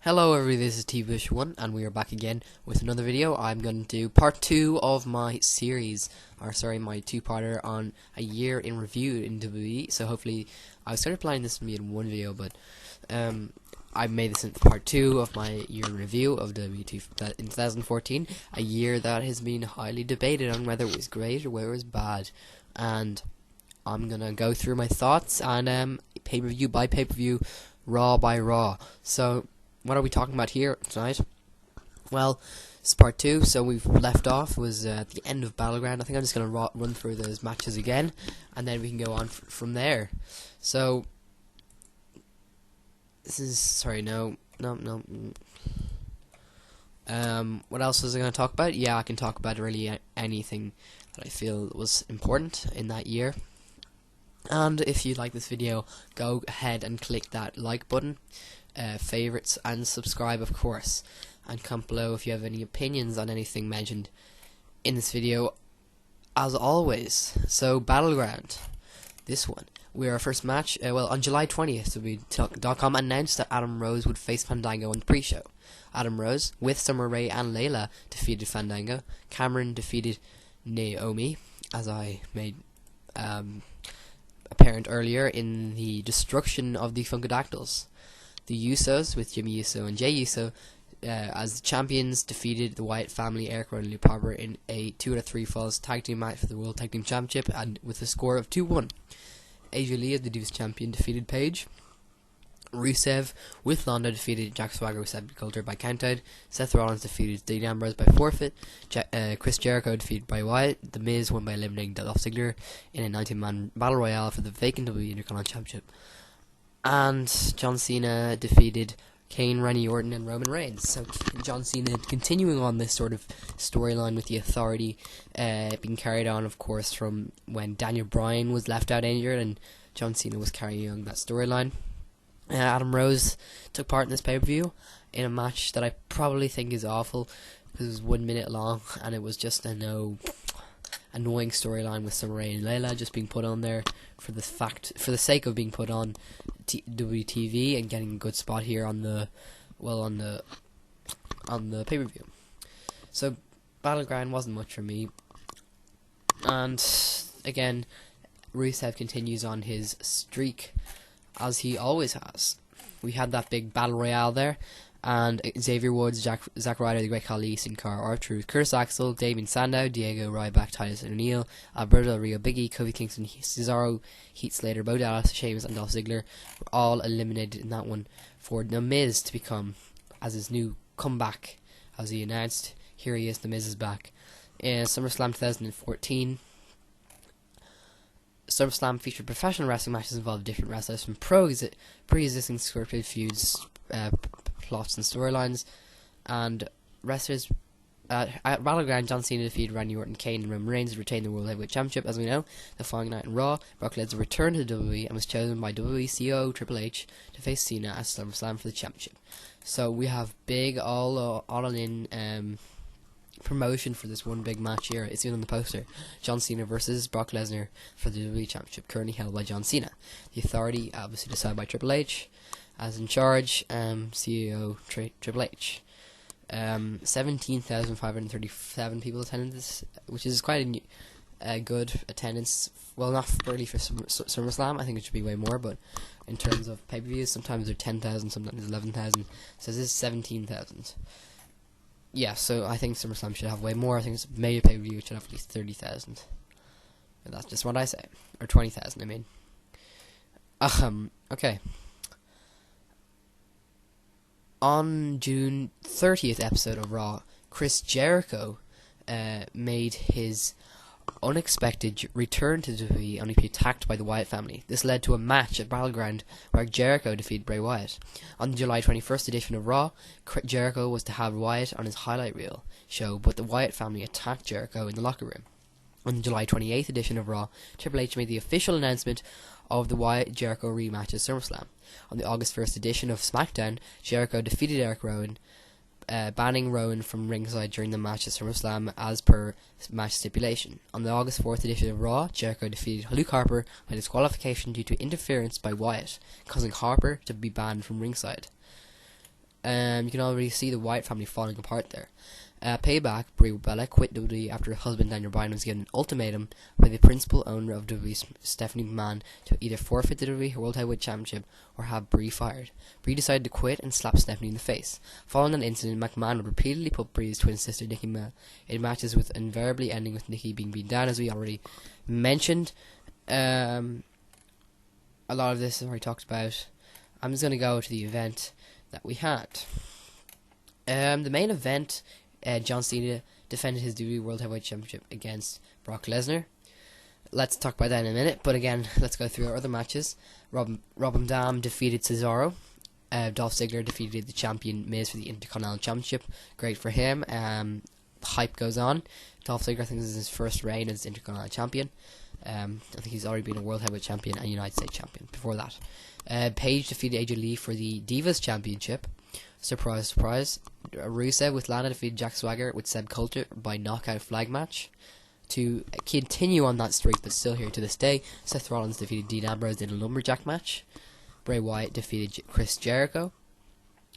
Hello everybody, this is T-Bush1 and we are back again with another video. I'm going to do part 2 of my series, my two-parter on a year in review in WWE. So hopefully, I started planning this to be in one video, but I made this into part 2 of my year in review of WWE in 2014, a year that has been highly debated on whether it was great or whether it was bad. And I'm going to go through my thoughts on pay-per-view by pay-per-view, Raw by Raw. So what are we talking about here tonight? Well, it's part 2, so we've left off was at the end of Battleground. I think I'm just going to run through those matches again, and then we can go on from there. So, this is, what else was I going to talk about? Yeah, I can talk about really anything that I feel was important in that year. And if you like this video, go ahead and click that like button. Favorites and subscribe, of course, and comment below if you have any opinions on anything mentioned in this video, as always. So Battleground, this one, our first match, on July 20th, .com announced that Adam Rose would face Fandango on the pre-show. Adam Rose, with Summer Rae and Layla, defeated Fandango. Cameron defeated Naomi, as I made apparent earlier in the destruction of the Funkadactyls. The Usos, with Jimmy Uso and Jay Uso, as the champions, defeated the Wyatt family, Eric Rowan and Luke Harper, in a 2 out of 3 falls tag team match for the World Tag Team Championship, and with a score of 2-1. Asia Lee, as the Divas champion, defeated Paige. Rusev, with Lana, defeated Jack Swagger with Cedric Coulter by countout. Seth Rollins defeated Dean Ambrose by forfeit. Chris Jericho defeated Bray Wyatt. The Miz won by eliminating Dolph Ziggler in a 19-man battle royale for the vacant WWE Intercontinental Championship. And John Cena defeated Kane, Randy Orton, and Roman Reigns. So John Cena continuing on this sort of storyline with the Authority, being carried on, of course, from when Daniel Bryan was left out injured, and John Cena was carrying on that storyline. Adam Rose took part in this pay-per-view in a match that I probably think is awful, because it was 1 minute long, and it was just annoying storyline with Summer Rae and Layla just being put on there for the sake of being put on WTV and getting a good spot here on the pay-per-view. So Battleground wasn't much for me, and again, Rusev continues on his streak as he always has. We had that big battle royale there, and Xavier Woods, Zack Ryder, the Great Khali, Sin Cara, R-Truth, Curtis Axel, Damien Sandow, Diego Ryback, Titus O'Neil, Alberto Del Rio, Big E, Kofi Kingston, Cesaro, Heath Slater, Bo Dallas, Sheamus, and Dolph Ziggler were all eliminated in that one for The Miz to become as his new comeback. As he announced, here he is, The Miz is back. In SummerSlam 2014, SummerSlam featured professional wrestling matches involving different wrestlers from pre-existing scripted feuds, plots and storylines, and wrestlers at Battleground. John Cena defeated Randy Orton, Kane, and Roman Reigns to retain the World Heavyweight Championship. As we know, the following night in Raw, Brock Lesnar returned to WWE and was chosen by WWE CEO Triple H to face Cena at SummerSlam for the championship. So we have big all-in promotion for this one big match here. It's even on the poster. John Cena versus Brock Lesnar for the WWE Championship, currently held by John Cena. The Authority, obviously decided by Triple H, as in charge, CEO Triple H. 17,537 people attended this, which is quite a good attendance. Well, not really for SummerSlam. I think it should be way more, but in terms of pay-per-views, sometimes they're 10,000, sometimes 11,000. So this is 17,000. Yeah, so I think SummerSlam should have way more. I think it's a major pay-per-view, it should have at least 30,000. But that's just what I say. Or 20,000, I mean. Okay. On June 30th episode of Raw, Chris Jericho made his unexpected return to WWE, only to be attacked by the Wyatt family. This led to a match at Battleground where Jericho defeated Bray Wyatt. On the July 21st edition of Raw, Jericho was to have Wyatt on his highlight reel show, but the Wyatt family attacked Jericho in the locker room. On the July 28th edition of Raw, Triple H made the official announcement of the Wyatt-Jericho rematch at SummerSlam. On the August 1st edition of SmackDown, Jericho defeated Eric Rowan, banning Rowan from ringside during the match at SummerSlam as per match stipulation. On the August 4th edition of Raw, Jericho defeated Luke Harper by disqualification due to interference by Wyatt, causing Harper to be banned from ringside. You can already see the Wyatt family falling apart there. Payback, Brie Bella quit WWE after her husband Daniel Bryan was given an ultimatum by the principal owner of WWE, Stephanie McMahon, to either forfeit the WWE World Heavyweight Championship or have Brie fired. Brie decided to quit and slap Stephanie in the face. Following that incident, McMahon would repeatedly put Brie's twin sister Nikki Bella in matches, with invariably ending with Nikki being beaten down, as we already mentioned. A lot of this is already talked about. I'm just going to go to the event that we had. The main event, John Cena defended his WWE World Heavyweight Championship against Brock Lesnar. Let's talk about that in a minute, but again, let's go through our other matches. Rob Van Dam defeated Cesaro. Dolph Ziggler defeated the champion Miz for the Intercontinental Championship. Great for him. The hype goes on. Dolph Ziggler, I think this is his first reign as Intercontinental Champion. I think he's already been a World Heavyweight Champion and United States Champion before that. Paige defeated AJ Lee for the Divas Championship. Surprise, surprise. Rusev with Lana defeated Jack Swagger with Seb Coulter by knockout flag match. To continue on that streak, but still here to this day, Seth Rollins defeated Dean Ambrose in a lumberjack match. Bray Wyatt defeated Chris Jericho,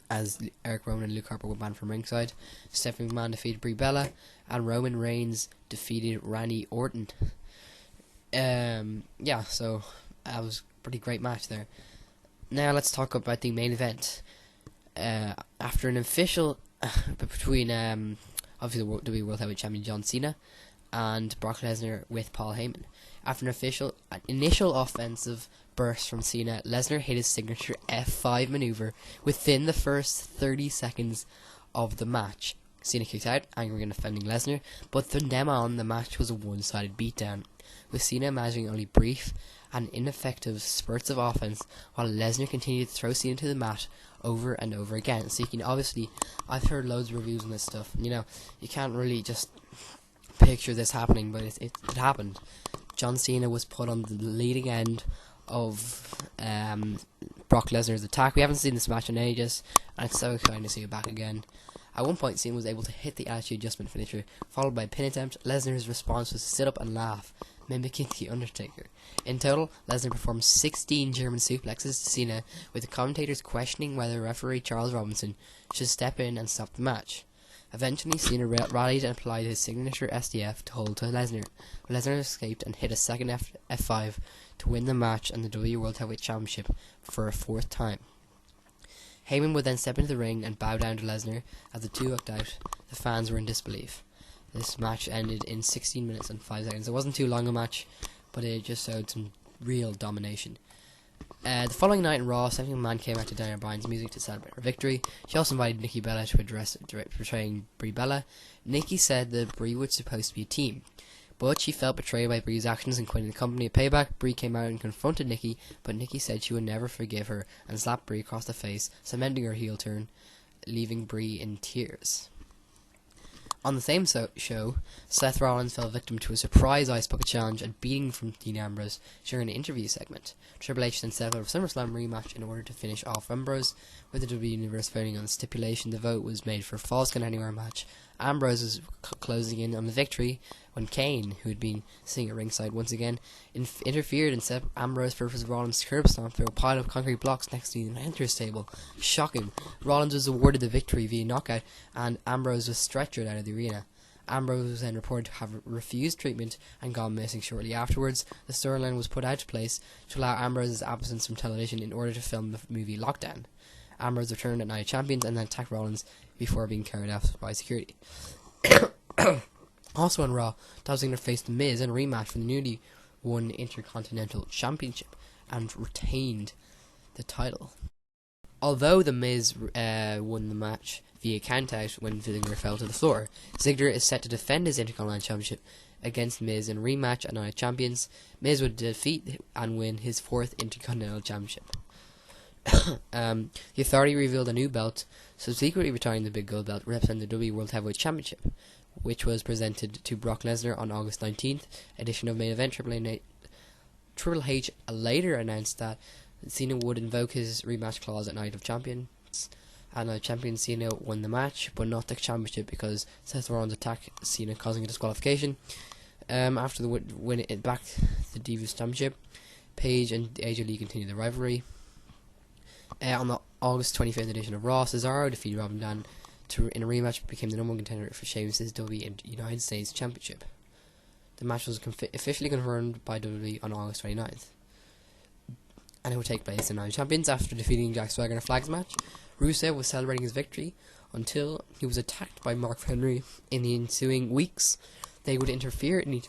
as Eric Rowan and Luke Harper were banned from ringside. Stephanie McMahon defeated Brie Bella, and Roman Reigns defeated Randy Orton. So that was a pretty great match there. Now let's talk about the main event. After an official between obviously the WWE World Heavyweight Champion John Cena and Brock Lesnar with Paul Heyman. After an initial offensive burst from Cena, Lesnar hit his signature F5 maneuver within the first 30 seconds of the match. Cena kicked out, angry and offending Lesnar, but from then on the match was a one-sided beatdown, with Cena managing only brief and ineffective spurts of offense, while Lesnar continued to throw Cena to the mat over and over again. So you can obviously, I've heard loads of reviews on this stuff. You can't really just picture this happening, but it happened. John Cena was put on the leading end of Brock Lesnar's attack. We haven't seen this match in ages, and it's so exciting to see it back again. At one point, Cena was able to hit the attitude adjustment finisher, followed by a pin attempt. Lesnar's response was to sit up and laugh, mimicking The Undertaker. In total, Lesnar performed 16 German suplexes to Cena, with the commentators questioning whether referee Charles Robinson should step in and stop the match. Eventually, Cena rallied and applied his signature SDF to hold to Lesnar. Lesnar escaped and hit a second F5 to win the match and the WWE World Heavyweight Championship for a fourth time. Heyman would then step into the ring and bow down to Lesnar. As the two walked out, the fans were in disbelief. This match ended in 16 minutes and 5 seconds. It wasn't too long a match, but it just showed some real domination. The following night in Raw, Stephanie McMahon came out to Daniel Bryan's music to celebrate her victory. She also invited Nikki Bella to address portraying Brie Bella. Nikki said that Brie was supposed to be a team, but she felt betrayed by Brie's actions in quitting the company. At Payback, Brie came out and confronted Nikki, but Nikki said she would never forgive her and slapped Brie across the face, cementing her heel turn, leaving Brie in tears. On the same show, Seth Rollins fell victim to a surprise Ice Bucket Challenge and beating from Dean Ambrose during an interview segment. Triple H then set up a SummerSlam rematch in order to finish off Ambrose. With the WWE Universe voting on the stipulation, the vote was made for a Falls Count Anywhere match. Ambrose was closing in on the victory when Kane, who had been sitting at ringside once again, interfered and set Ambrose versus Rollins' curb stomp through a pile of concrete blocks next to the announcer's table. Shocking. Rollins was awarded the victory via knockout, and Ambrose was stretchered out of the arena. Ambrose was then reported to have refused treatment and gone missing shortly afterwards. The storyline was put out of place to allow Ambrose's absence from television in order to film the movie Lockdown. Ambrose returned at Night of Champions and then attacked Rollins before being carried off by security. Also on Raw, Dolph Ziggler faced The Miz in a rematch for the newly won Intercontinental Championship and retained the title. Although The Miz won the match via countout when Ziggler fell to the floor, Ziggler is set to defend his Intercontinental Championship against Miz in a rematch at Night of Champions. Miz would defeat and win his fourth Intercontinental Championship. The Authority revealed a new belt, subsequently retiring the big gold belt representing the WWE World Heavyweight Championship, which was presented to Brock Lesnar on August 19th. Edition of Main Event. Triple H later announced that Cena would invoke his rematch clause at Night of Champions. At Night of Champions, Cena won the match, but not the championship because Seth Rollins attacked Cena, causing a disqualification. After the win it back the Divas Championship, Paige and AJ Lee continued the rivalry. On August 25th edition of Raw, Cesaro defeated Rob Van Dam in a rematch, became the number 1 contender for Sheamus' WWE United States Championship. The match was officially confirmed by WWE on August 29th. And it would take place in Night of Champions. After defeating Jack Swagger in a flags match, Rusev was celebrating his victory until he was attacked by Mark Henry. In the ensuing weeks, they would interfere in each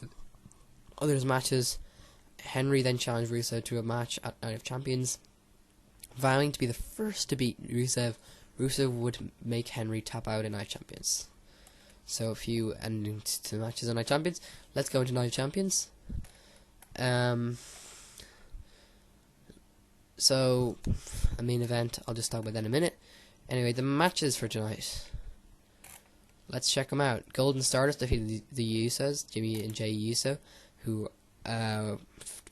other's matches. Henry then challenged Rusev to a match at Night of Champions. Vowing to be the first to beat Rusev, Rusev would make Henry tap out in Night of Champions. So a few endings to matches on Night of Champions. Let's go into Night of Champions. So, a main event, I'll just talk about that in a minute. Anyway, the matches for tonight. Let's check them out. Golden Stardust defeated the Usos, Jimmy and Jay Uso, who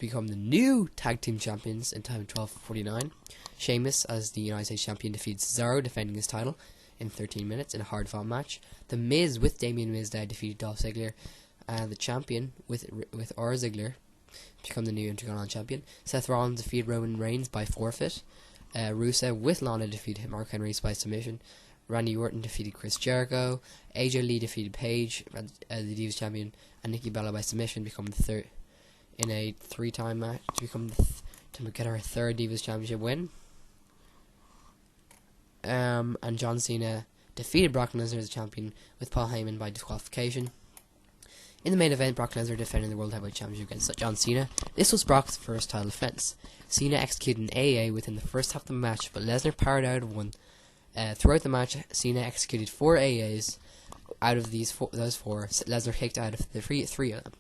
become the new tag team champions in time 12:49. Sheamus, as the United States champion, defeats Cesaro, defending his title in 13 minutes in a hard-fought match. The Miz with Damien Mizdow defeated Dolph Ziggler, the champion with R. Ziggler, become the new Intercontinental champion. Seth Rollins defeated Roman Reigns by forfeit. Rusev with Lana defeated Mark Henry by submission. Randy Orton defeated Chris Jericho. AJ Lee defeated Paige, the Divas champion, and Nikki Bella by submission, become the third in a 3-time match to get her third Divas championship win. And John Cena defeated Brock Lesnar as champion with Paul Heyman by disqualification. In the main event, Brock Lesnar defending the World Heavyweight Championship against John Cena. This was Brock's first title defense. Cena executed an AA within the first half of the match, but Lesnar powered out of one. Throughout the match, Cena executed 4 AAs. Out of those four, Lesnar kicked out of the three of them.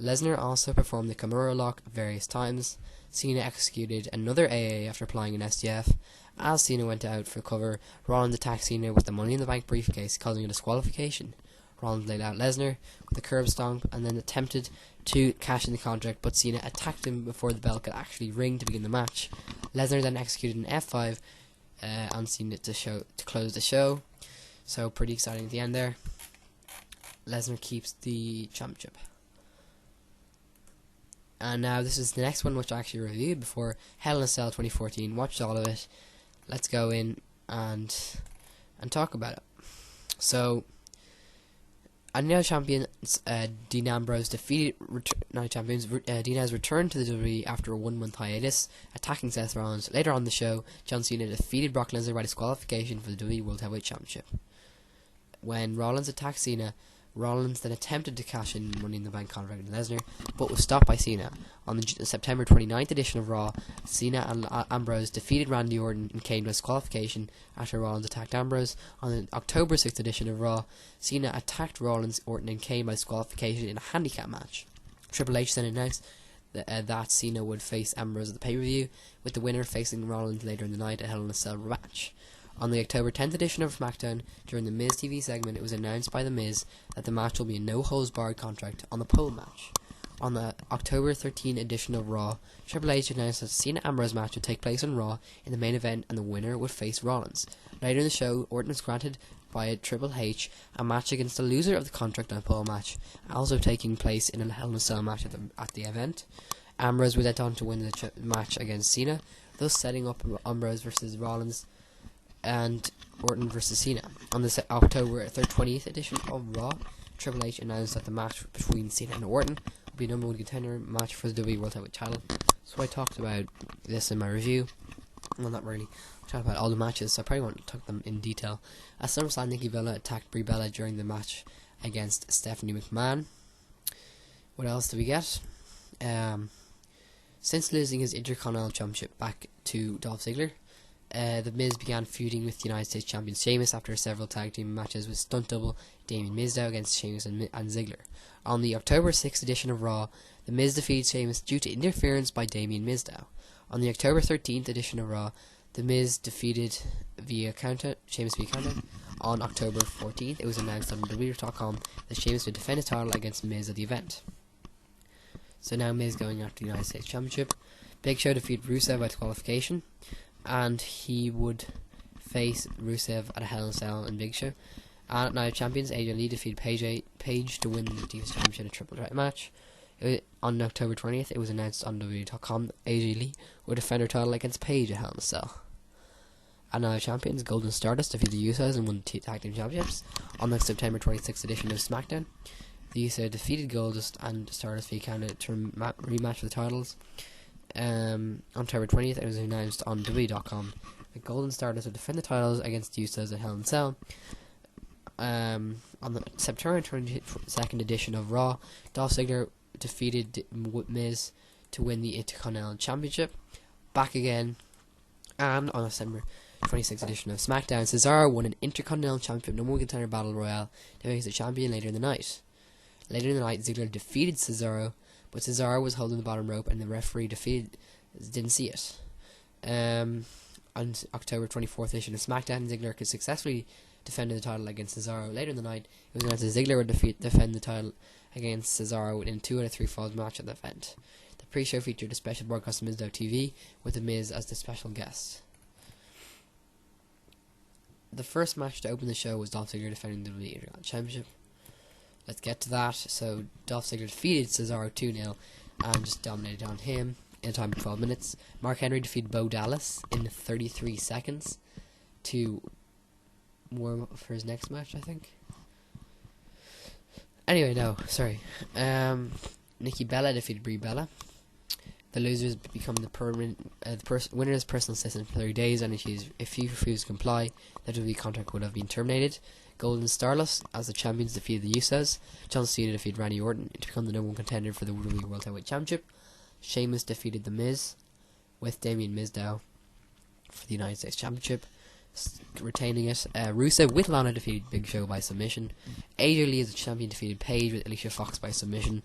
Lesnar also performed the Kimura lock various times. Cena executed another AA after applying an STF. As Cena went out for cover, Rollins attacked Cena with the Money in the Bank briefcase, causing a disqualification. Rollins laid out Lesnar with a curb stomp and then attempted to cash in the contract, but Cena attacked him before the bell could actually ring to begin the match. Lesnar then executed an F5 on Cena to close the show. So pretty exciting at the end there. Lesnar keeps the championship. And now this is the next one, which I actually reviewed before, Hell in a Cell 2014. Watched all of it. Let's go in and talk about it. So, Night Champions, Dean Ambrose defeated Night Champions. Dean has returned to the WWE after a 1-month hiatus, attacking Seth Rollins. Later on the show, John Cena defeated Brock Lesnar by disqualification for the WWE World Heavyweight Championship. When Rollins attacked Cena, Rollins then attempted to cash in Money in the Bank contract with Lesnar, but was stopped by Cena. On the September 29th edition of Raw, Cena and Ambrose defeated Randy Orton and Kane by disqualification after Rollins attacked Ambrose. On the October 6th edition of Raw, Cena attacked Rollins, Orton and Kane by disqualification in a handicap match. Triple H then announced that Cena would face Ambrose at the pay-per-view, with the winner facing Rollins later in the night at Hell in a Cell rematch. On the October 10th edition of SmackDown, during the Miz TV segment, it was announced by The Miz that the match will be a no-holds-barred contract on the pole match. On the October 13th edition of Raw, Triple H announced that the Cena-Ambrose match would take place on Raw in the main event, and the winner would face Rollins. Later in the show, Orton was granted by Triple H a match against the loser of the contract on a pole match, also taking place in a Hell in a Cell match at the event. Ambrose would then on to win the match against Cena, thus setting up Ambrose versus Rollins and Orton versus Cena. On the October 20th edition of Raw, Triple H announced that the match between Cena and Orton would be a number 1 contender match for the WWE World Heavyweight title. So I talked about this in my review. Well, not really. I talked about all the matches, so I probably won't talk them in detail. At SummerSlam, Nikki Bella attacked Brie Bella during the match against Stephanie McMahon. What else do we get? Since losing his Intercontinental Championship back to Dolph Ziggler, The Miz began feuding with the United States champion Sheamus after several tag team matches with stunt double Damien Mizdow against Sheamus and Ziggler. On the October 6th edition of Raw, The Miz defeated Sheamus due to interference by Damien Mizdow. On the October 13th edition of Raw, The Miz defeated Sheamus via countout. On October 14th, it was announced on WWE.com that Sheamus would defend his title against Miz at the event. So now Miz going after the United States Championship. Big Show defeated Rusev by disqualification, and he would face Rusev at a Hell in a Cell in Big Show. And at Night of Champions, AJ Lee defeated Paige to win the Divas Championship in a triple threat match. On October 20th, it was announced on WWE.com that AJ Lee would defend her title against Paige at Hell in a Cell. And now champions, Golden Stardust defeated the Usos and won the Tag Team Championships on the September 26th edition of SmackDown. The Usos defeated Goldust and Stardust via Canada to rematch for the titles. On October 20th, it was announced on WWE.com that Golden Stardust would defend the titles against the Usos at Hell in a Cell. On the September 22nd edition of Raw, Dolph Ziggler defeated Miz to win the Intercontinental Championship. Back again. And on December 26th edition of SmackDown, Cesaro won an Intercontinental Championship No. 1 Contender Battle Royale to face the champion later in the night. Later in the night, Ziggler defeated Cesaro, but Cesaro was holding the bottom rope and the referee didn't see it. On October 24th edition of SmackDown, Ziggler could successfully defend the title against Cesaro. Later in the night, it was announced that Ziggler would defend the title against Cesaro in a 2 out of 3 falls match at the event. The pre-show featured a special broadcast on Miz.TV with The Miz as the special guest. The first match to open the show was Dolph Ziggler defending the WWE Intercontinental Championship. Let's get to that. So Dolph Ziggler defeated Cesaro 2-0 and just dominated on him in a time of 12 minutes. Mark Henry defeated Bo Dallas in 33 seconds to warm up for his next match, I think. Anyway, no, sorry. Nikki Bella defeated Brie Bella. The losers become the winner's personal assistant for 30 days, and if he refused to comply, the WWE contract would have been terminated. Golden Stardust, as the champions, defeated the Usos. John Cena defeated Randy Orton to become the number 1 contender for the WWE World Heavyweight Championship. Sheamus defeated The Miz with Damien Mizdow for the United States Championship, retaining it. Rusev with Lana defeated Big Show by submission. AJ Lee as the champion defeated Paige with Alicia Fox by submission.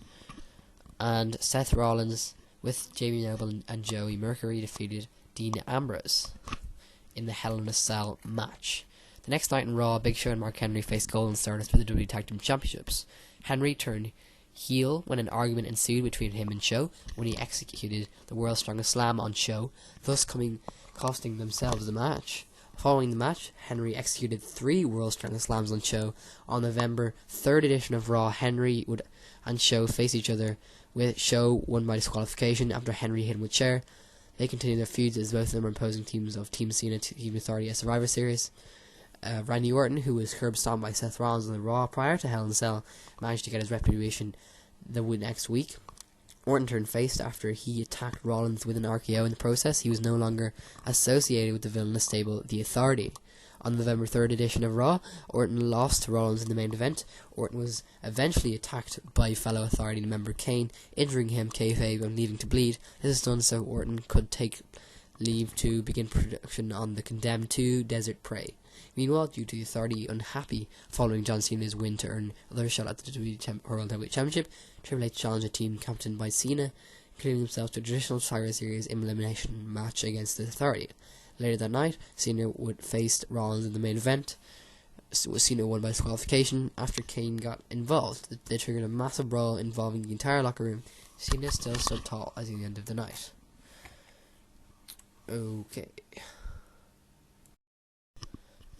And Seth Rollins with Jamie Noble and Joey Mercury defeated Dean Ambrose in the Hell in a Cell match. The next night in Raw, Big Show and Mark Henry faced Golden Stardust for the WWE Tag Team Championships. Henry turned heel when an argument ensued between him and Show when he executed the World's Strongest Slam on Show, thus costing themselves the match. Following the match, Henry executed 3 World's Strongest Slams on Show. On November 3rd edition of Raw, Henry and Show face each other, with Show won by disqualification after Henry hit him with a chair. They continue their feuds as both of them are opposing teams of Team Cena to Team Authority at Survivor Series. Randy Orton, who was curb stomped by Seth Rollins on the Raw prior to Hell in a Cell, managed to get his reputation the next week. Orton turned face after he attacked Rollins with an RKO. In the process, he was no longer associated with the villainous stable, The Authority. On the November 3rd edition of Raw, Orton lost to Rollins in the main event. Orton was eventually attacked by fellow Authority member Kane, injuring him kayfabe and leaving to bleed. This is done so Orton could take leave to begin production on the Condemned 2 Desert Prey. Meanwhile, due to the Authority unhappy following John Cena's win to earn another shot at the WWE World Heavyweight Championship, Triple H challenged a team captained by Cena, including himself to a traditional Survivor Series elimination match against the Authority. Later that night, Cena would face Rollins in the main event. Cena won by disqualification after Kane got involved. They triggered a massive brawl involving the entire locker room. Cena still stood tall at the end of the night. Okay.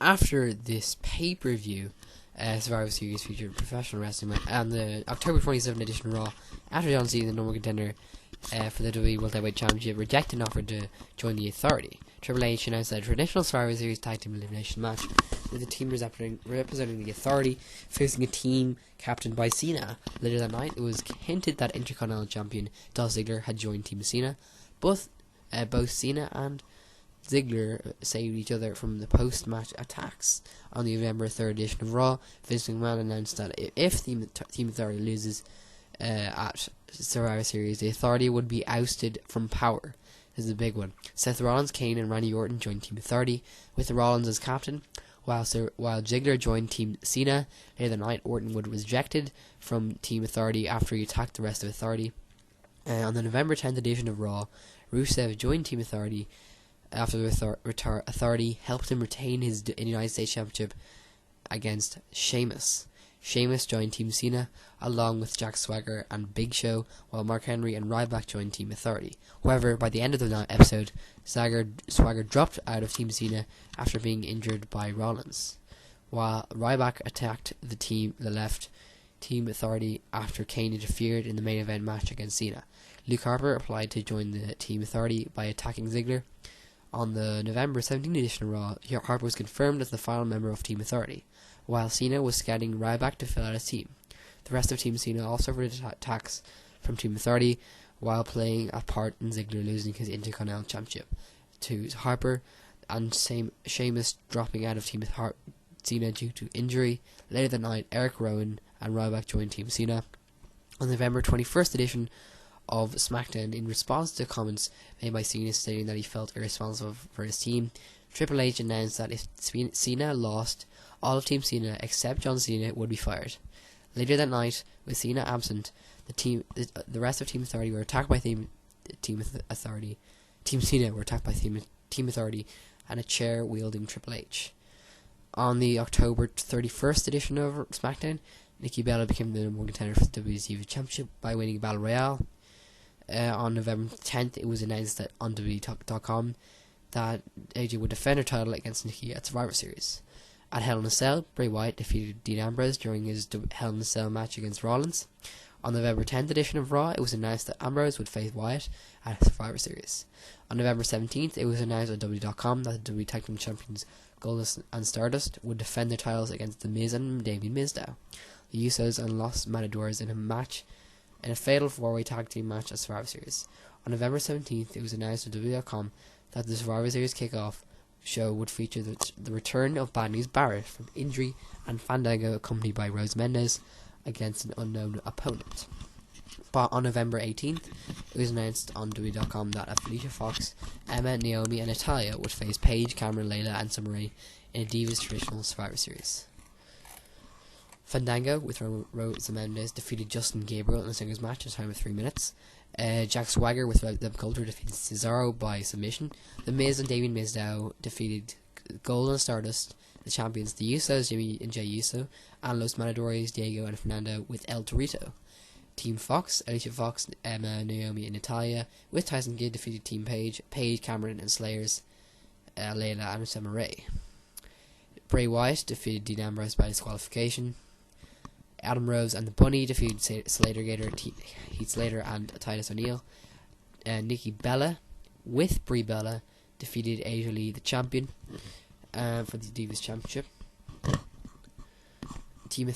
After this pay-per-view, Survivor Series featured professional wrestling match, and the October 27th edition of Raw, after John Cena, the number 1 contender for the WWE World Heavyweight Championship, rejected an offer to join the Authority. Triple H announced that a traditional Survivor Series tag team elimination match with the team representing the Authority facing a team captained by Cena. Later that night, it was hinted that Intercontinental Champion Dolph Ziggler had joined Team Cena. Both Cena and Ziggler saved each other from the post-match attacks. On the November 3rd edition of Raw, Vince McMahon announced that if Team Authority loses at Survivor Series, the Authority would be ousted from power. This is a big one. Seth Rollins, Kane, and Randy Orton joined Team Authority, with Rollins as captain, while Ziggler joined Team Cena. Later that night, Orton was rejected from Team Authority after he attacked the rest of Authority. On the November 10th edition of Raw, Rusev joined Team Authority after the Authority helped him retain his United States Championship against Sheamus. Sheamus joined Team Cena, along with Jack Swagger and Big Show, while Mark Henry and Ryback joined Team Authority. However, by the end of the episode, Swagger dropped out of Team Cena after being injured by Rollins, while Ryback attacked the left Team Authority after Kane interfered in the main event match against Cena. Luke Harper applied to join the Team Authority by attacking Ziggler. On the November 17th edition of Raw, Harper was confirmed as the final member of Team Authority, while Cena was scouting Ryback to fill out his team. The rest of Team Cena also suffered attacks from Team Authority, while playing a part in Ziggler losing his Intercontinental Championship to Harper, and Sheamus dropping out of Team Cena due to injury. Later that night, Eric Rowan and Ryback joined Team Cena. On the November 21st edition of SmackDown, in response to comments made by Cena stating that he felt irresponsible for his team, Triple H announced that if Cena lost, all of Team Cena except John Cena would be fired. Later that night, with Cena absent, the rest of Team Authority were attacked by Team Authority. Team Cena were attacked by Team Authority and a chair wielding Triple H. On the October 31st edition of SmackDown, Nikki Bella became the number one contender for the WWE Championship by winning a Battle Royale. On November 10th, it was announced that on WWE.com that AJ would defend her title against Nikki at Survivor Series. At Hell in a Cell, Bray Wyatt defeated Dean Ambrose during his Hell in a Cell match against Rollins. On the November 10th edition of Raw, it was announced that Ambrose would face Wyatt at Survivor Series. On November 17th, it was announced on WWE.com that the WWE Tag Team Champions Goldust and Stardust would defend their titles against The Miz and Damien Mizdow. The Usos and Los Matadors in a fatal four-way tag team match at Survivor Series. On November 17th, it was announced on WWE.com that the Survivor Series kickoff show would feature the return of Bad News Barrett from injury and Fandango accompanied by Rose Mendez against an unknown opponent. But on November 18th, it was announced on WWE.com that Felicia Fox, Emma, Naomi and Natalya would face Paige, Cameron, Layla and Summer Rae in a Divas traditional Survivor Series. Fandango with Rose Mendez defeated Justin Gabriel in a singles match in a time of 3 minutes. Jack Swagger with Them Coulter defeated Cesaro by submission. The Miz and Damien Mizdow defeated Gold and Stardust, the champions, the Usos, Jimmy and Jey Uso, and Los Matadores, Diego and Fernando with El Torito. Team Fox, Alicia Fox, Emma, Naomi and Natalya with Tyson Kidd defeated Team Paige, Cameron and Slayers, Layla and Summer Rae. Bray Wyatt defeated Dean Ambrose by disqualification. Adam Rose and the Bunny defeated Slater Gator, Heath Slater and Titus O'Neil. Nikki Bella with Brie Bella defeated Asia Lee, the champion, for the Divas Championship. Team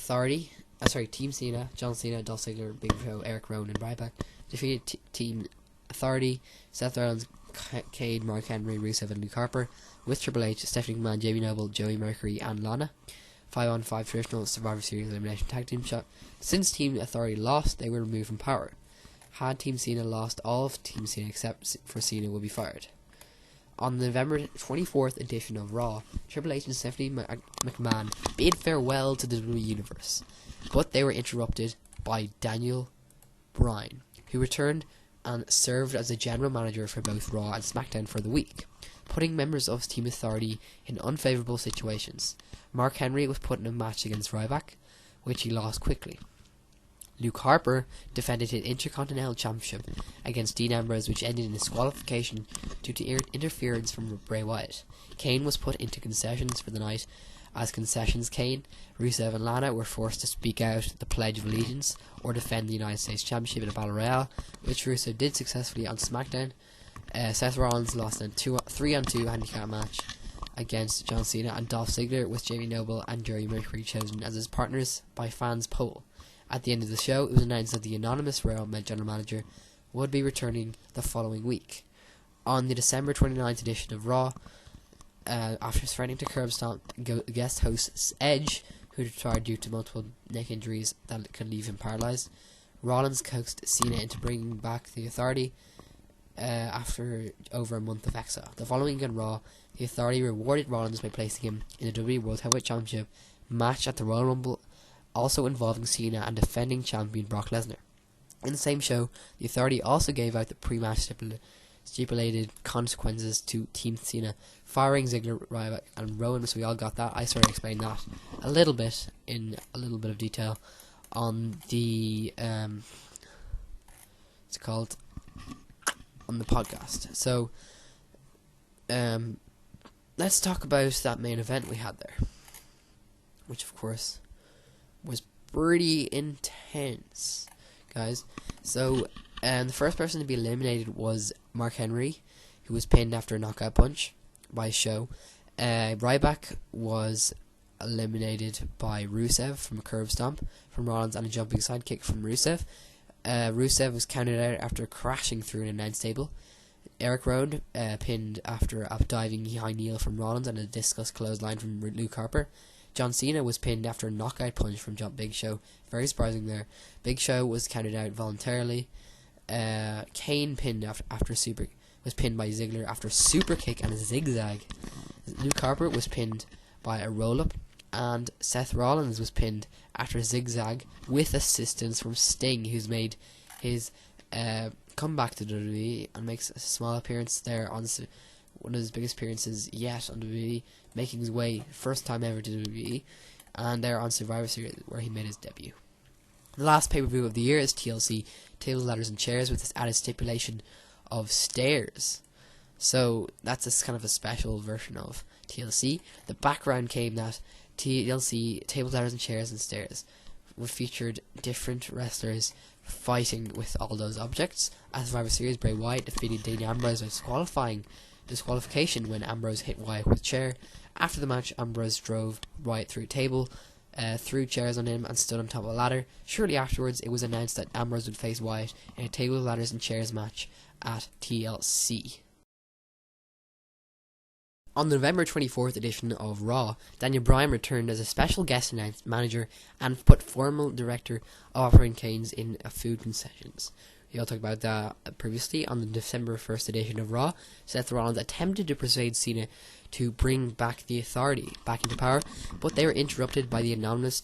Cena, John Cena, Dolph Ziggler, Big Show, Eric Rowan and Ryback defeated Team Authority, Seth Rollins, Cade, Mark Henry, Rusev and Luke Harper, with Triple H, Stephanie McMahon, Jamie Noble, Joey Mercury and Lana. 5-on-5 traditional Survivor Series elimination tag team shot. Since Team Authority lost, they were removed from power. Had Team Cena lost, all of Team Cena except for Cena would be fired. On the November 24th edition of Raw, Triple H and Stephanie McMahon bid farewell to the WWE Universe, but they were interrupted by Daniel Bryan, who returned and served as the general manager for both Raw and SmackDown for the week, putting members of Team Authority in unfavourable situations. Mark Henry was put in a match against Ryback, which he lost quickly. Luke Harper defended his Intercontinental Championship against Dean Ambrose, which ended in disqualification due to interference from Bray Wyatt. Kane was put into concessions for the night. As concessions, Kane, Rusev and Lana were forced to speak out the Pledge of Allegiance or defend the United States Championship in a Battle Royale, which Rusev did successfully on SmackDown. Seth Rollins lost a 3-on-2 handicap match against John Cena, and Dolph Ziggler with Jamie Noble and Jerry Mercury chosen as his partners by fans poll. At the end of the show, it was announced that the anonymous Raw general manager would be returning the following week. On the December 29th edition of Raw, after threatening to curb stomp guest host Edge, who retired due to multiple neck injuries that could leave him paralysed, Rollins coaxed Cena into bringing back the Authority after over a month of exile. The following week on Raw, the Authority rewarded Rollins by placing him in the WWE World Heavyweight Championship match at the Royal Rumble, also involving Cena and defending champion Brock Lesnar. In the same show, the Authority also gave out the pre-match stipulated consequences to Team Cena, firing Ziggler, Ryback and Rowan, so we all got that. I sort of explained that a little bit in a little bit of detail on the on the podcast. So let's talk about that main event we had there, which of course was pretty intense, guys. So the first person to be eliminated was Mark Henry. who was pinned after a knockout punch by Show. Ryback was eliminated by Rusev from a curb stomp from Rollins and a jumping sidekick from Rusev. Rusev was counted out after crashing through an announce table. Eric Rowan pinned after a diving high kneel from Rollins and a discus clothesline from Luke Harper. John Cena was pinned after a knockout punch from Big Show. Very surprising there. Big Show was counted out voluntarily. Kane pinned was pinned by Ziggler after a super kick and a zigzag. Luke Harper was pinned by a roll-up, and Seth Rollins was pinned after a zigzag with assistance from Sting, who's made his comeback to WWE and makes a small appearance there on one of his biggest appearances yet on WWE, making his way first time ever to WWE, and there on Survivor Series where he made his debut. The last pay-per-view of the year is TLC Tables, Ladders and Chairs with this added stipulation of stairs. So that's a kind of a special version of TLC. The background came that TLC Tables, Ladders and Chairs and Stairs were featured different wrestlers fighting with all those objects. At Survivor Series, Bray Wyatt defeated Dean Ambrose by disqualification when Ambrose hit Wyatt with a chair. After the match, Ambrose drove Wyatt through a table, threw chairs on him and stood on top of a ladder. Shortly afterwards, it was announced that Ambrose would face Wyatt in a table, ladders and chairs match at TLC. On the November 24th edition of Raw, Daniel Bryan returned as a special guest manager and put formal director of Operating Canes in food concessions. We all talked about that previously. On the December 1st edition of Raw, Seth Rollins attempted to persuade Cena to bring back the Authority back into power, but they were interrupted by the anonymous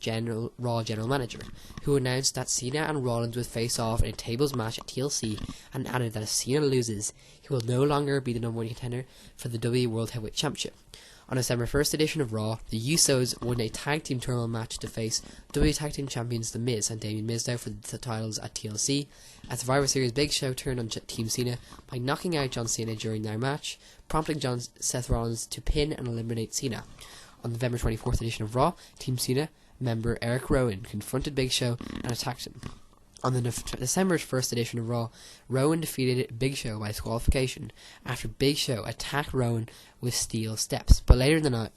Raw general manager, who announced that Cena and Rollins would face off in a tables match at TLC, and added that if Cena loses, he will no longer be the number one contender for the WWE World Heavyweight Championship. On December 1st edition of Raw, the Usos won a tag team tournament match to face WWE Tag Team Champions The Miz and Damien Mizdow for the titles at TLC. At Survivor Series, Big Show turned on Team Cena by knocking out John Cena during their match, prompting Seth Rollins to pin and eliminate Cena. On November 24th edition of Raw, Team Cena member Eric Rowan confronted Big Show and attacked him. On the December 1st edition of Raw, Rowan defeated Big Show by disqualification after Big Show attacked Rowan with steel steps. But later in the night,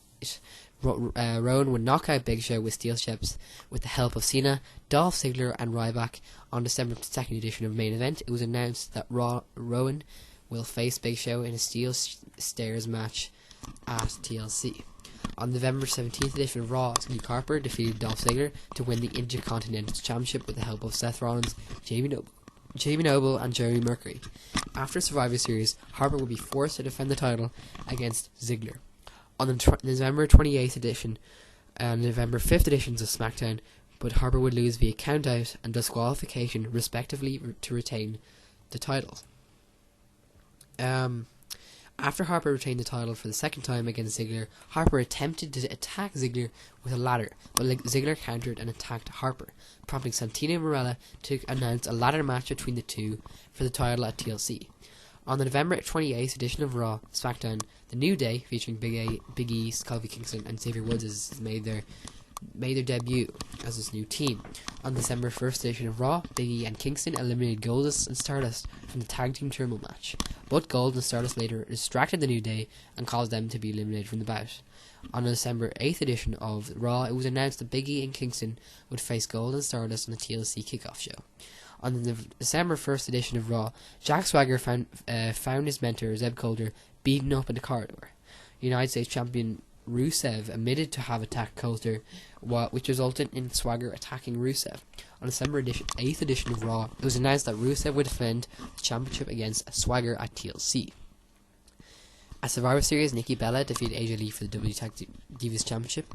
Rowan would knock out Big Show with steel steps with the help of Cena, Dolph Ziggler and Ryback. On December 2nd edition of Main Event, it was announced that Rowan will face Big Show in a steel stairs match at TLC. On November 17th edition of Raw, Luke Harper defeated Dolph Ziggler to win the Intercontinental Championship with the help of Seth Rollins, Jamie Noble and Jerry Mercury. After Survivor Series, Harper would be forced to defend the title against Ziggler. On the November 28th edition and November 5th editions of SmackDown, but Harper would lose via countout and disqualification respectively to retain the title. After Harper retained the title for the second time against Ziggler, Harper attempted to attack Ziggler with a ladder, but Ziggler countered and attacked Harper, prompting Santino Marella to announce a ladder match between the two for the title at TLC. On the November 28th edition of Raw SmackDown, The New Day, featuring Big E, Kofi Kingston and Xavier Woods, has made their debut as this new team. On December 1st edition of Raw, Big E and Kingston eliminated Goldust and Stardust from the tag team tournament match, but Gold and Stardust later distracted the New Day and caused them to be eliminated from the bout. On the December 8th edition of Raw, it was announced that Big E and Kingston would face Gold and Stardust on the TLC kickoff show. On the December 1st edition of Raw, Jack Swagger found his mentor Zeb Coulter beaten up in the corridor. United States champion Rusev admitted to have attacked Coulter, which resulted in Swagger attacking Rusev. On December 8th edition of Raw, it was announced that Rusev would defend the championship against Swagger at TLC. At Survivor Series, Nikki Bella defeated AJ Lee for the WWE Tag Divas Championship.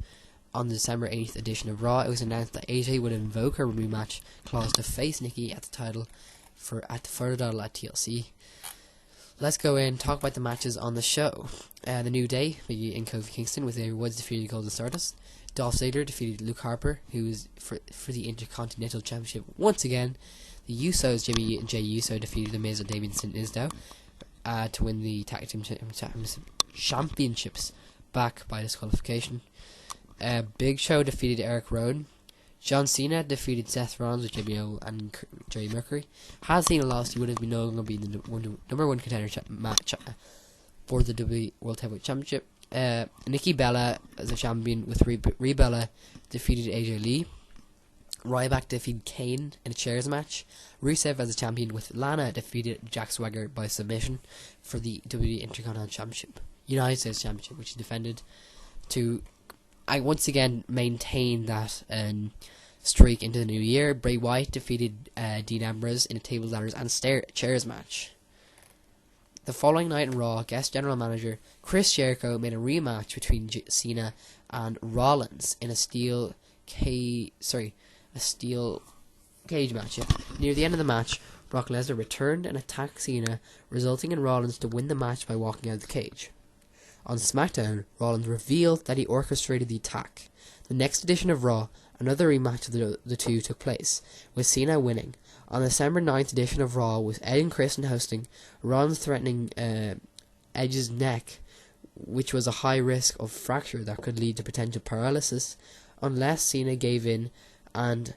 On the December 8th edition of Raw, it was announced that AJ would invoke her rematch clause to face Nikki at the title for the title at TLC. Let's go in and talk about the matches on the show. The New Day, Big E and Kofi Kingston with Xavier Woods defeated Golden Stardust. Dolph Ziggler defeated Luke Harper, who was for the Intercontinental Championship once again. The Usos, Jimmy and Jey Uso, defeated The Miz and Damien Mizdow to win the Tag Team Championships back by disqualification. Big Show defeated Eric Rowan John Cena defeated Seth Rollins with JBO and Jerry Mercury. Had Cena lost, he would have been no longer been the number one contender match for the WWE World Heavyweight Championship. Nikki Bella as a champion with Rhea Bella defeated AJ Lee. Ryback defeated Kane in a chairs match. Rusev as a champion with Lana defeated Jack Swagger by submission for the WWE Intercontinental Championship, United States Championship, which he defended to once again maintain that streak into the new year. Bray Wyatt defeated Dean Ambrose in a tables, ladders and chairs match. The following night in Raw, guest general manager Chris Jericho made a rematch between Cena and Rollins in a steel cage match. Near the end of the match, Brock Lesnar returned and attacked Cena, resulting in Rollins to win the match by walking out of the cage. On SmackDown, Rollins revealed that he orchestrated the attack. The next edition of Raw, another rematch of the two took place, with Cena winning. On the December 9th edition of Raw, with Ed and Christian hosting, Rollins threatening Edge's neck, which was a high risk of fracture that could lead to potential paralysis, unless Cena gave in and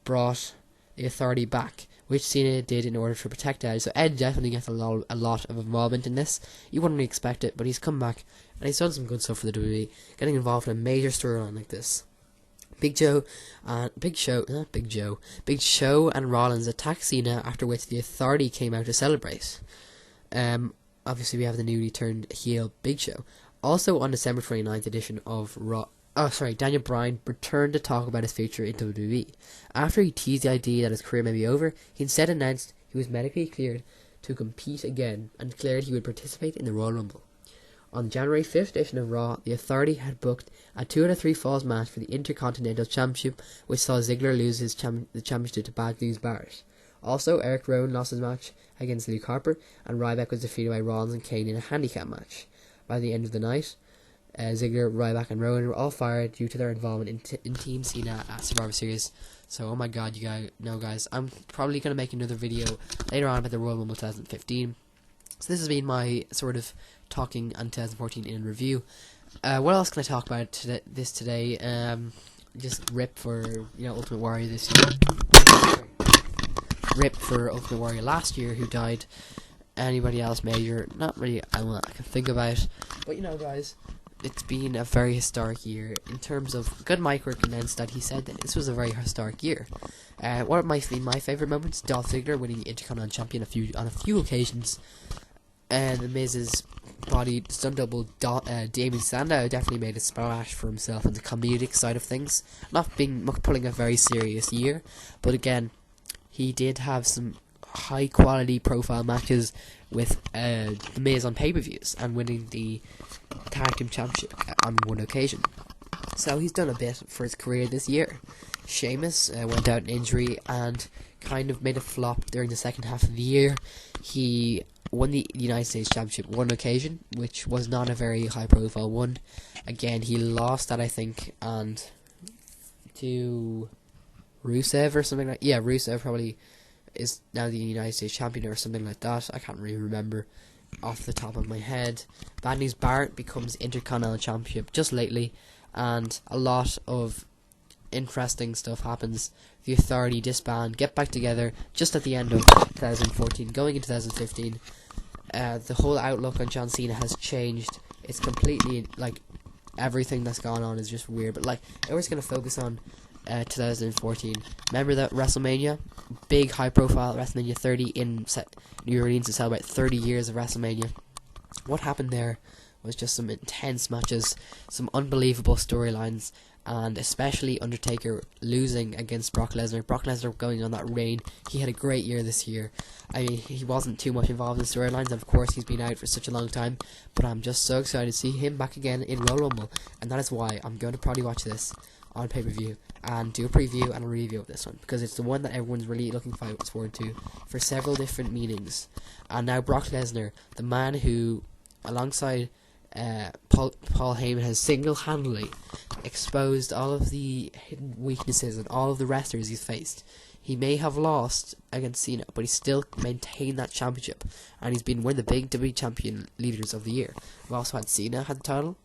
brought the Authority back, which Cena did in order to protect Edge. So Edge definitely gets a lot of involvement in this. You wouldn't really expect it, but he's come back and he's done some good stuff for the WWE, getting involved in a major storyline like this. Big Show and Rollins attacked Cena, after which the Authority came out to celebrate. Obviously we have the newly turned heel Big Show. Also on December 29th edition of Raw, Daniel Bryan returned to talk about his future in WWE. After he teased the idea that his career may be over, he instead announced he was medically cleared to compete again and declared he would participate in the Royal Rumble. On the January 5th edition of Raw, the Authority had booked a 2 out of 3 falls match for the Intercontinental Championship, which saw Ziggler lose the championship to Bad News Barrett. Also, Eric Rowan lost his match against Luke Harper, and Ryback was defeated by Rollins and Kane in a handicap match. By the end of the night, Ziggler, Ryback and Rowan were all fired due to their involvement in Team Cena at Survivor Series. So, oh my god, you guys know, guys, I'm probably going to make another video later on about the Royal Rumble 2015. So this has been my sort of talking on 2014 in review. What else can I talk about today? Just rip for Ultimate Warrior this year. Rip for Ultimate Warrior last year, who died. Anybody else major? Not really. I can think about. But guys, it's been a very historic year in terms of. Good Mike recommends that he said that this was a very historic year. What might be my favourite moments? Dolph Ziggler winning the Intercontinental Champion on a few occasions. And The Miz's body stunt double Damien Sandow definitely made a splash for himself on the comedic side of things. Not pulling a very serious year, but again, he did have some high quality profile matches with The Miz on pay-per-views and winning the Tag Team Championship on one occasion. So he's done a bit for his career this year. Sheamus went out in injury and kind of made a flop during the second half of the year. He won the United States Championship one occasion, which was not a very high profile one. Again, he lost that, I think, and to Rusev or something like that. Yeah, Rusev probably is now the United States Champion or something like that. I can't really remember off the top of my head. Bad News Barrett becomes Intercontinental Championship just lately, and a lot of interesting stuff happens. The Authority disband, get back together just at the end of 2014, going into 2015. The whole outlook on John Cena has changed. It's completely, everything that's gone on is just weird. But, everyone's going to focus on 2014. Remember that WrestleMania? Big, high-profile WrestleMania 30 in New Orleans to celebrate 30 years of WrestleMania. What happened there was just some intense matches, some unbelievable storylines, and especially Undertaker losing against Brock Lesnar. Brock Lesnar going on that reign. He had a great year this year. I mean, he wasn't too much involved in storylines, and of course he's been out for such a long time, but I'm just so excited to see him back again in Royal Rumble, and that is why I'm going to probably watch this on pay-per-view and do a preview and a review of this one, because it's the one that everyone's really looking forward to for several different meanings. And now Brock Lesnar, the man who, alongside Paul Heyman, has single-handedly exposed all of the hidden weaknesses and all of the wrestlers he's faced. He may have lost against Cena, but he still maintained that championship, and he's been one of the big WWE champion leaders of the year. We've also had Cena had the title.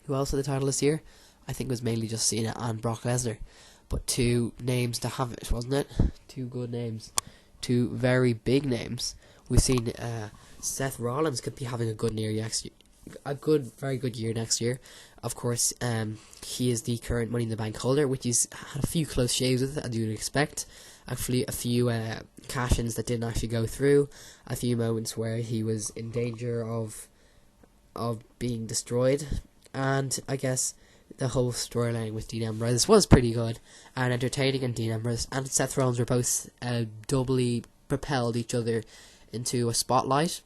Who else had the title this year? I think it was mainly just Cena and Brock Lesnar. but two names to have it, wasn't it? Two good names, two very big names. We've seen Seth Rollins could be having a good very good year next year. Of course, he is the current Money in the Bank holder, which he's had a few close shaves with, as you would expect. Actually, a few cash-ins that didn't actually go through, a few moments where he was in danger of being destroyed, and I guess the whole storyline with Dean Ambrose was pretty good and entertaining, and Dean Ambrose and Seth Rollins were both doubly propelled each other into a spotlight.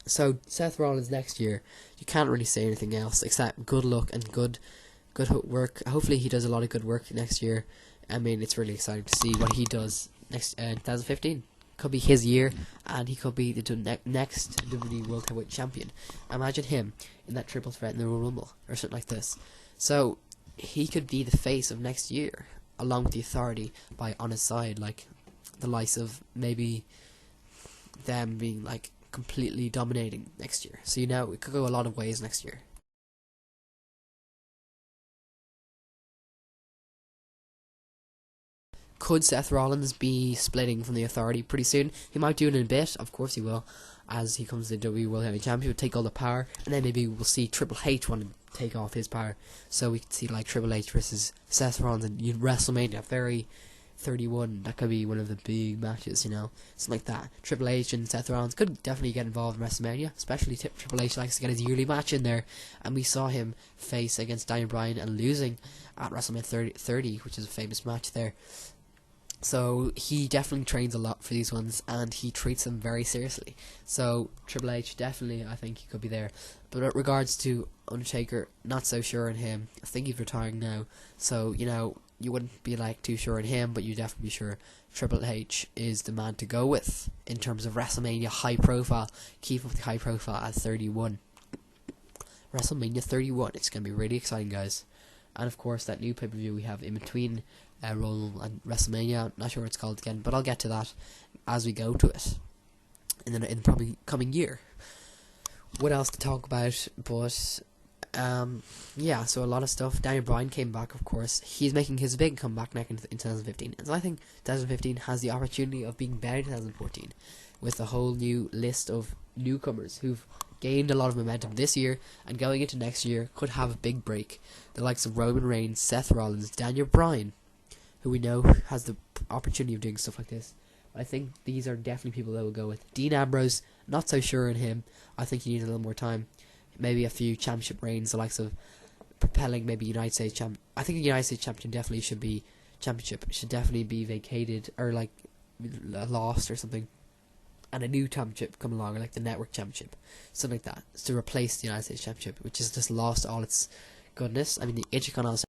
So Seth Rollins next year, you can't really say anything else except good luck and good work. Hopefully he does a lot of good work next year. I mean, it's really exciting to see what he does next 2015. Could be his year, and he could be the next WWE World Heavyweight Champion. Imagine him in that triple threat in the Royal Rumble or something like this. So he could be the face of next year, along with the Authority on his side, like the likes of maybe them being like completely dominating next year. So it could go a lot of ways next year. Could Seth Rollins be splitting from the Authority pretty soon? He might do it in a bit, of course he will, as he comes to the WWE World Heavyweight Championship, take all the power, and then maybe we'll see Triple H want to take off his power, so we could see like Triple H versus Seth Rollins in WrestleMania 31. That could be one of the big matches, something like that. Triple H and Seth Rollins could definitely get involved in WrestleMania, especially Triple H likes to get his yearly match in there, and we saw him face against Daniel Bryan and losing at WrestleMania 30, which is a famous match there. So he definitely trains a lot for these ones, and he treats them very seriously. So Triple H, definitely, I think he could be there. But with regards to Undertaker, not so sure on him. I think he's retiring now. So, you wouldn't be too sure on him, but you'd definitely be sure Triple H is the man to go with in terms of WrestleMania high profile. Keep up the high profile at 31. WrestleMania 31. It's going to be really exciting, guys. And of course, that new pay-per-view we have in between Royal and WrestleMania. Not sure what it's called again, but I'll get to that as we go to it in the probably coming year. What else to talk about? But so a lot of stuff. Daniel Bryan came back, of course. He's making his big comeback in 2015, and so I think 2015 has the opportunity of being better than 2014, with a whole new list of newcomers who've gained a lot of momentum this year, and going into next year could have a big break. The likes of Roman Reigns, Seth Rollins, Daniel Bryan, who we know has the opportunity of doing stuff like this. I think these are definitely people that will go with. Dean Ambrose, not so sure on him. I think he needs a little more time. Maybe a few championship reigns, the likes of propelling maybe United States champ. I think the United States champion championship should definitely be vacated or lost or something, and a new championship come along, like the Network Championship, something like that, to replace the United States Championship, which has just lost all its goodness. I mean, the Intercontinental